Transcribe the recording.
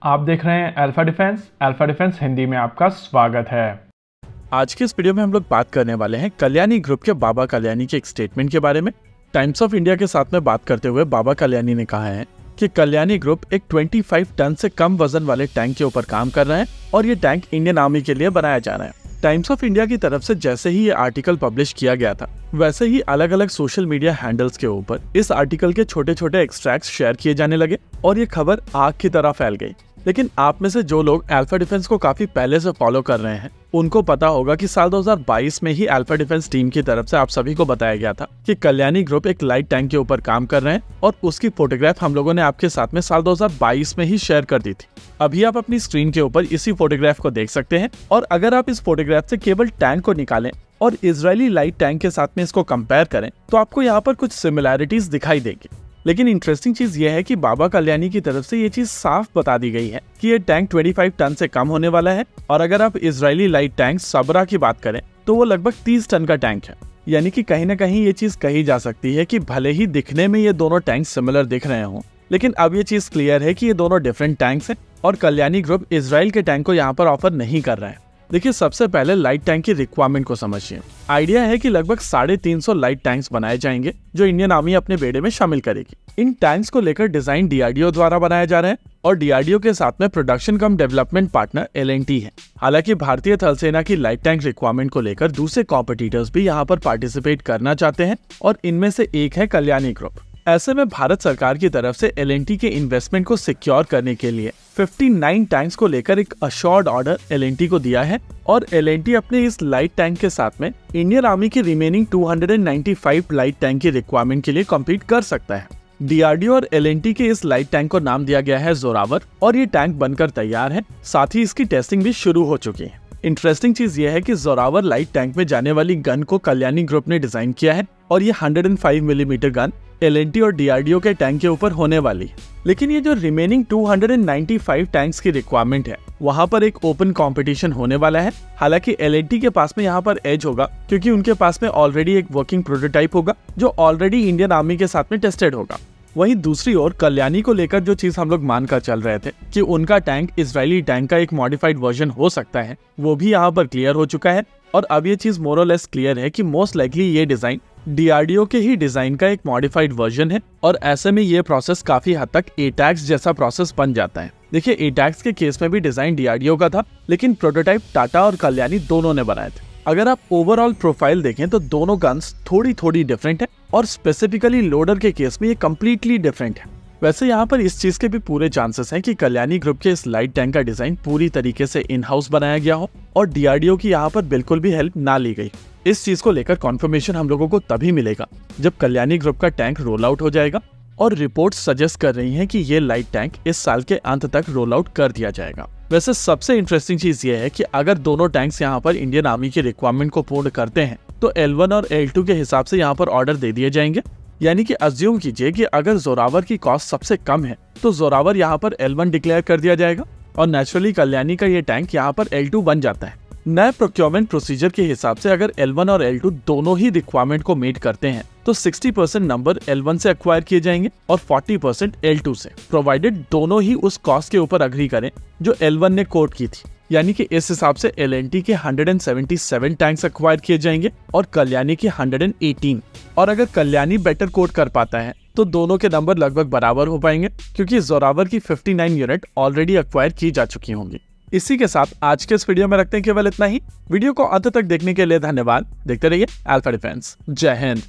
आप देख रहे हैं अल्फा डिफेंस हिंदी में आपका स्वागत है। आज के इस वीडियो में हम लोग बात करने वाले हैं कल्याणी ग्रुप के बाबा कल्याणी के एक स्टेटमेंट के बारे में। टाइम्स ऑफ इंडिया के साथ में बात करते हुए बाबा कल्याणी ने कहा है कि कल्याणी ग्रुप एक 25 टन से कम वजन वाले टैंक के ऊपर काम कर रहा है और ये टैंक इंडियन आर्मी के लिए बनाया जा रहा है। टाइम्स ऑफ इंडिया की तरफ से जैसे ही ये आर्टिकल पब्लिश किया गया था, वैसे ही अलग अलग सोशल मीडिया हैंडल्स के ऊपर इस आर्टिकल के छोटे छोटे एक्सट्रैक्ट्स शेयर किए जाने लगे और ये खबर आग की तरह फैल गई। लेकिन आप में से जो लोग अल्फा डिफेंस को काफी पहले से फॉलो कर रहे हैं, उनको पता होगा कि साल 2022 में ही अल्फा डिफेंस टीम की तरफ से आप सभी को बताया गया था कि कल्याणी ग्रुप एक लाइट टैंक के ऊपर काम कर रहे हैं और उसकी फोटोग्राफ हम लोगों ने आपके साथ में साल 2022 में ही शेयर कर दी थी। अभी आप अपनी स्क्रीन के ऊपर इसी फोटोग्राफ को देख सकते हैं और अगर आप इस फोटोग्राफ से केवल टैंक को निकालें और इजरायली लाइट टैंक के साथ में इसको कंपेयर करें तो आपको यहाँ पर कुछ सिमिलैरिटीज दिखाई देंगी। लेकिन इंटरेस्टिंग चीज ये है कि बाबा कल्याणी की तरफ से ये चीज साफ बता दी गई है कि ये टैंक 25 टन से कम होने वाला है और अगर आप इजरायली लाइट टैंक सबरा की बात करें तो वो लगभग 30 टन का टैंक है। यानी कि कहीं ना कहीं ये चीज कही जा सकती है कि भले ही दिखने में ये दोनों टैंक सिमिलर दिख रहे हों, लेकिन अब ये चीज क्लियर है कि ये दोनों डिफरेंट टैंक्स हैं और कल्याणी ग्रुप इजराइल के टैंक को यहाँ पर ऑफर नहीं कर रहा है। देखिए, सबसे पहले लाइट टैंक की रिक्वायरमेंट को समझिए। आइडिया है कि लगभग 350 लाइट टैंक्स बनाए जाएंगे जो इंडियन आर्मी अपने बेड़े में शामिल करेगी। इन टैंक्स को लेकर डिजाइन डीआरडीओ द्वारा बनाया जा रहा है और डीआरडीओ के साथ में प्रोडक्शन कम डेवलपमेंट पार्टनर एल&टी है। हालांकि भारतीय थल सेना की लाइट टैंक रिक्वायरमेंट को लेकर दूसरे कॉम्पिटिटर्स भी यहाँ पर पार्टिसिपेट करना चाहते हैं और इनमें से एक है कल्याणी ग्रुप। ऐसे में भारत सरकार की तरफ से एल&टी के इन्वेस्टमेंट को सिक्योर करने के लिए 59 टैंक्स को लेकर एक अश्योर्ड ऑर्डर एल&टी को दिया है और एल&टी अपने इस लाइट टैंक के साथ में इंडियन आर्मी की रिमेनिंग 295 लाइट टैंक की रिक्वायरमेंट के लिए कम्पीट कर सकता है। डीआरडीओ और एल&टी के इस लाइट टैंक को नाम दिया गया है जोरावर और ये टैंक बनकर तैयार है, साथ ही इसकी टेस्टिंग भी शुरू हो चुकी है। इंटरेस्टिंग चीज ये है कि जोरावर लाइट टैंक में जाने वाली गन को कल्याणी ग्रुप ने डिजाइन किया है और ये 105 मिलीमीटर गन एल&टी और डीआरडीओ के टैंक के ऊपर होने वाली है। लेकिन ये जो रिमेनिंग 295 टैंक्स की रिक्वायरमेंट है, वहाँ पर एक ओपन कंपटीशन होने वाला है। हालांकि एल&टी के पास में यहाँ पर एज होगा क्योंकि उनके पास में ऑलरेडी एक वर्किंग प्रोटोटाइप होगा जो ऑलरेडी इंडियन आर्मी के साथ में टेस्टेड होगा। वहीं दूसरी ओर कल्याणी को लेकर जो चीज हम लोग मानकर चल रहे थे कि उनका टैंक इजरायली टैंक का एक मॉडिफाइड वर्जन हो सकता है, वो भी यहाँ पर क्लियर हो चुका है और अब ये चीज मोर और लेस क्लियर है कि मोस्ट लाइकली ये डिजाइन डीआरडीओ के ही डिजाइन का एक मॉडिफाइड वर्जन है और ऐसे में ये प्रोसेस काफी हद तक एटैक्स जैसा प्रोसेस बन जाता है। देखिए, एटैक्स के केस में भी डिजाइन डीआरडीओ का था, लेकिन प्रोटोटाइप टाटा और कल्याणी दोनों ने बनाए थे। अगर आप ओवरऑल प्रोफाइल देखें तो दोनों गन्स थोड़ी डिफरेंट है और स्पेसिफिकली लोडर के केस में ये कम्प्लीटली डिफरेंट है। वैसे यहाँ पर इस चीज के भी पूरे चांसेस हैं कि कल्याणी ग्रुप के इस लाइट टैंक का डिजाइन पूरी तरीके से इन हाउस बनाया गया हो और डीआरडीओ की यहाँ पर बिल्कुल भी हेल्प ना ली गई। इस चीज को लेकर कॉन्फर्मेशन हम लोगों को तभी मिलेगा जब कल्याणी ग्रुप का टैंक रोल आउट हो जाएगा और रिपोर्ट्स सजेस्ट कर रही हैं कि ये लाइट टैंक इस साल के अंत तक रोल आउट कर दिया जाएगा। वैसे सबसे इंटरेस्टिंग चीज ये है कि अगर दोनों टैंक्स यहाँ पर इंडियन आर्मी की रिक्वायरमेंट को पूर्ण करते हैं तो L1 और L2 के हिसाब से यहाँ पर ऑर्डर दे दिए जाएंगे। यानी कि अज्यूम कीजिए कि अगर जोरावर की कॉस्ट सबसे कम है तो जोरावर यहाँ पर L1 डिक्लेयर कर दिया जाएगा और नेचुरली कल्याणी का ये टैंक यहाँ पर L2 बन जाता है। नए प्रोक्योरमेंट प्रोसीजर के हिसाब से अगर L1 और L2 दोनों ही रिक्वायरमेंट को मीट करते हैं तो 60% नंबर L1 से एक्वायर किए जाएंगे और 40% L2 से, प्रोवाइडेड दोनों ही उस कॉस्ट के ऊपर अग्री करें जो L1 ने कोट की थी। यानी कि इस हिसाब से एल&टी के 177 टैंक्स एक्वायर किए जाएंगे और कल्याणी के 118। और अगर कल्याणी बेटर कोट कर पाता है तो दोनों के नंबर लगभग बराबर हो पाएंगे क्योंकि जोरावर की 59 यूनिट ऑलरेडी एक्वायर की जा चुकी होंगी। इसी के साथ आज के इस वीडियो में रखते हैं केवल इतना ही। वीडियो को अंत तक देखने के लिए धन्यवाद। देखते रहिए अल्फा डिफेंस। जय हिंद।